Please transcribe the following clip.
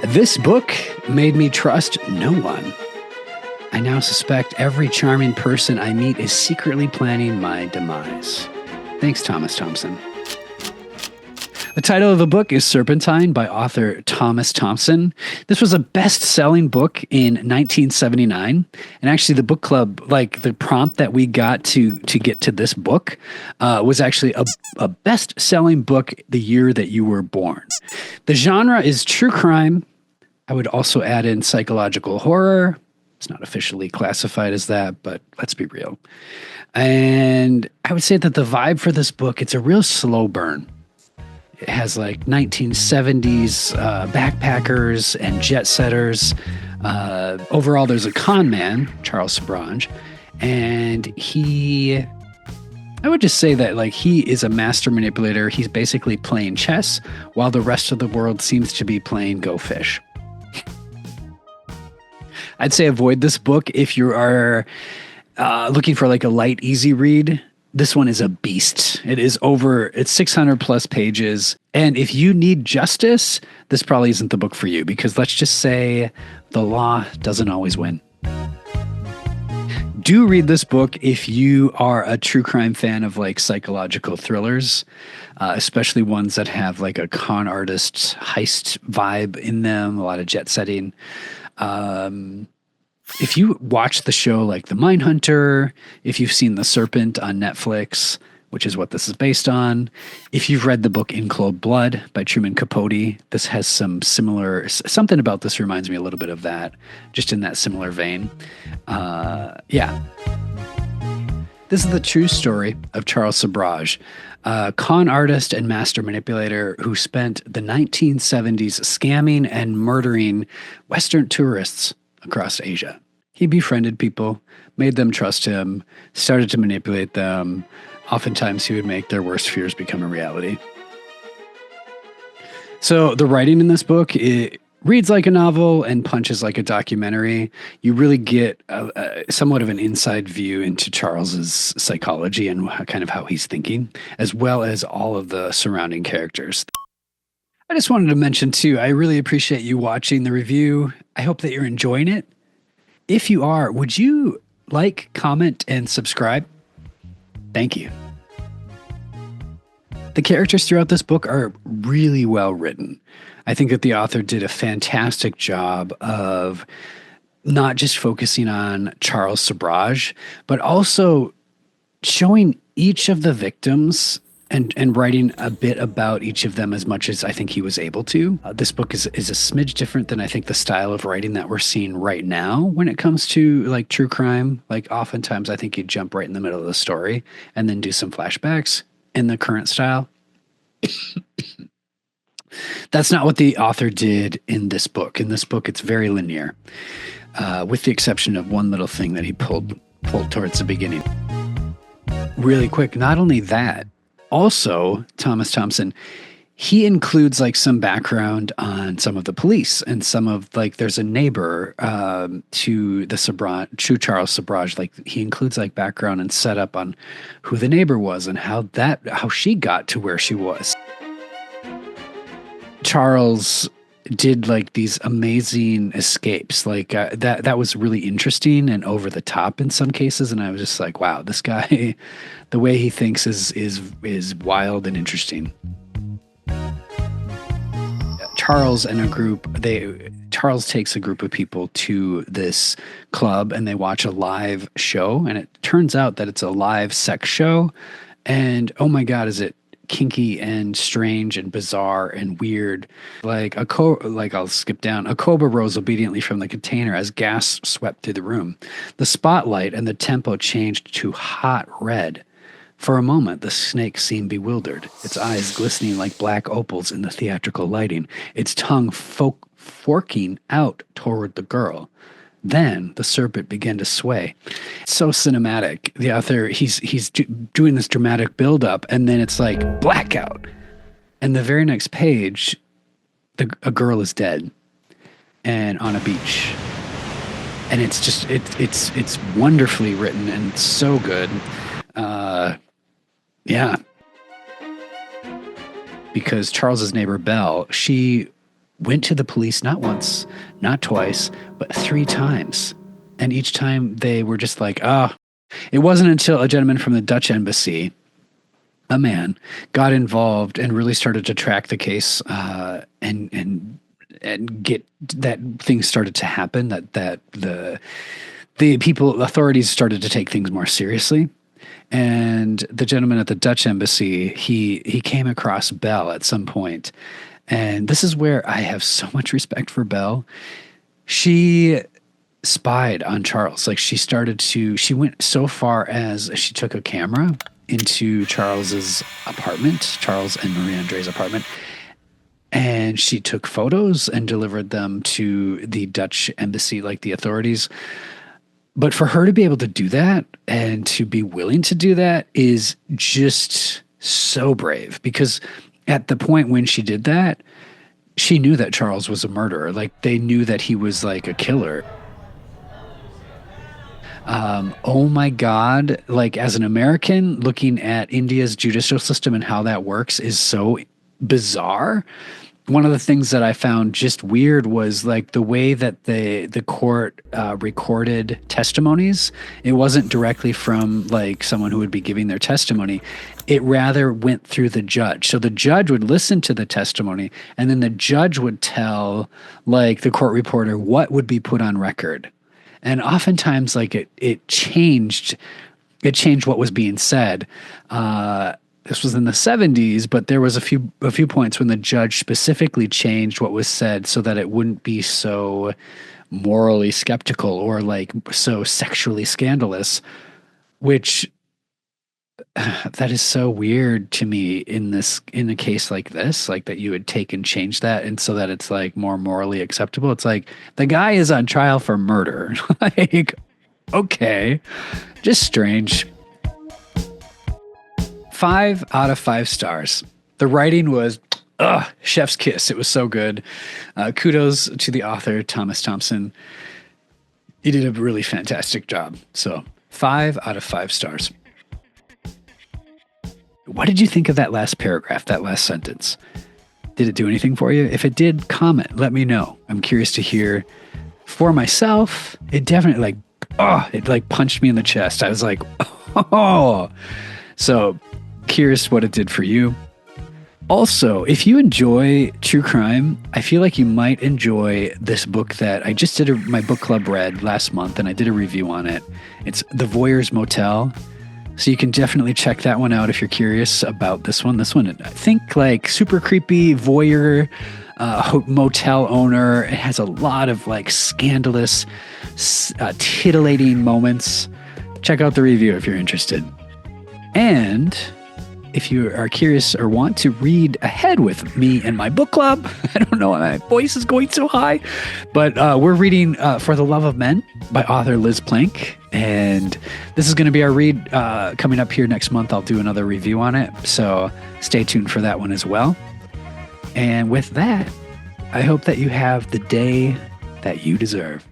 This book made me trust no one. I now suspect every charming person I meet is secretly planning my demise. Thanks, Thomas Thompson. The title of the book is Serpentine by author Thomas Thompson. This was a best-selling book in 1979. And actually the book club, like the prompt that we got to get to this book was actually a best-selling book the year that you were born. The genre is true crime. I would also add in psychological horror. It's not officially classified as that, but let's be real. And I would say that the vibe for this book, it's a real slow burn. It has like 1970s backpackers and jet setters. Overall, there's a con man, Charles Sobhraj, and I would just say that like he is a master manipulator. He's basically playing chess while the rest of the world seems to be playing Go Fish. I'd say avoid this book if you are looking for like a light, easy read. This one is a beast. It's 600 plus pages. And if you need justice, this probably isn't the book for you, because let's just say the law doesn't always win. Do read this book if you are a true crime fan of like psychological thrillers, especially ones that have like a con artist heist vibe in them, a lot of jet setting. If you watch the show like The Mindhunter, if you've seen The Serpent on Netflix, which is what this is based on, if you've read the book In Cold Blood by Truman Capote, this has something about this reminds me a little bit of that, just in that similar vein. Yeah. This is the true story of Charles Sobhraj, a con artist and master manipulator who spent the 1970s scamming and murdering Western tourists across Asia. He befriended people, made them trust him, started to manipulate them. Oftentimes he would make their worst fears become a reality. So the writing in this book, it reads like a novel and punches like a documentary. You really get somewhat of an inside view into Charles's psychology and kind of how he's thinking, as well as all of the surrounding characters. I just wanted to mention too, I really appreciate you watching the review. I hope that you're enjoying it. If you are, would you like, comment, and subscribe? Thank you. The characters throughout this book are really well written. I think that the author did a fantastic job of not just focusing on Charles Sobhraj, but also showing each of the victims and writing a bit about each of them as much as I think he was able to. This book is a smidge different than I think the style of writing that we're seeing right now when it comes to like true crime. Like oftentimes I think you jump right in the middle of the story and then do some flashbacks in the current style. That's not what the author did in this book. In this book, it's very linear, with the exception of one little thing that he pulled towards the beginning. Really quick, not only that, also, Thomas Thompson, he includes like some background on some of the police and some of like, there's a neighbor to Charles Sobhraj. Like he includes like background and setup on who the neighbor was and how she got to where she was. Charles did like these amazing escapes. Like that was really interesting and over the top in some cases. And I was just like, wow, this guy, the way he thinks is wild and interesting. Charles takes a group of people to this club and they watch a live show, and it turns out that it's a live sex show. And oh my God, is it kinky and strange and bizarre and weird. I'll skip down. A cobra rose obediently from the container as gas swept through the room. The spotlight and the tempo changed to hot red. For a moment, the snake seemed bewildered, its eyes glistening like black opals in the theatrical lighting, its tongue forking out toward the girl. Then the serpent began to sway. It's so cinematic. The author, he's doing this dramatic buildup, and then it's like blackout. And the very next page, a girl is dead and on a beach. And it's just, it's wonderfully written and so good. Yeah. Because Charles's neighbor, Belle, she went to the police not once, not twice, but 3 times. And each time they were just like, oh, it wasn't until a gentleman from the Dutch embassy, a man, got involved and really started to track the case and get that things started to happen, that the authorities started to take things more seriously. And the gentleman at the Dutch embassy, he came across Belle at some point. And this is where I have so much respect for Belle. She spied on Charles. Like she went so far as she took a camera into Charles and Marie-André's apartment. And she took photos and delivered them to the Dutch embassy, like the authorities. But for her to be able to do that and to be willing to do that is just so brave, because at the point when she did that, she knew that Charles was a murderer. Like they knew that he was like a killer. Oh my God. Like as an American, looking at India's judicial system and how that works is so bizarre. One of the things that I found just weird was like the way that the court recorded testimonies. It wasn't directly from like someone who would be giving their testimony. It rather went through the judge. So the judge would listen to the testimony, and then the judge would tell like the court reporter what would be put on record. And oftentimes like it changed what was being said. This was in the 70s, but there was a few points when the judge specifically changed what was said so that it wouldn't be so morally skeptical or like so sexually scandalous, which that is so weird to me in a case like this, like that you would take and change that and so that it's like more morally acceptable. It's like the guy is on trial for murder. Like, okay, just strange. 5 out of 5 stars. The writing was chef's kiss. It was so good. Kudos to the author, Thomas Thompson. He did a really fantastic job. So 5 out of 5 stars. What did you think of that last paragraph, that last sentence? Did it do anything for you? If it did, comment. Let me know. I'm curious to hear. For myself, it definitely it punched me in the chest. I was like, oh. So curious what it did for you. Also, if you enjoy true crime, I feel like you might enjoy this book that I just did my book club read last month, and I did a review on it. It's The Voyeur's Motel. So you can definitely check that one out if you're curious about this one. This one, I think like super creepy voyeur motel owner. It has a lot of like scandalous, titillating moments. Check out the review if you're interested. And if you are curious or want to read ahead with me and my book club, I don't know why my voice is going so high, but we're reading For the Love of Men by author Liz Plank. And this is going to be our read coming up here next month. I'll do another review on it. So stay tuned for that one as well. And with that, I hope that you have the day that you deserve.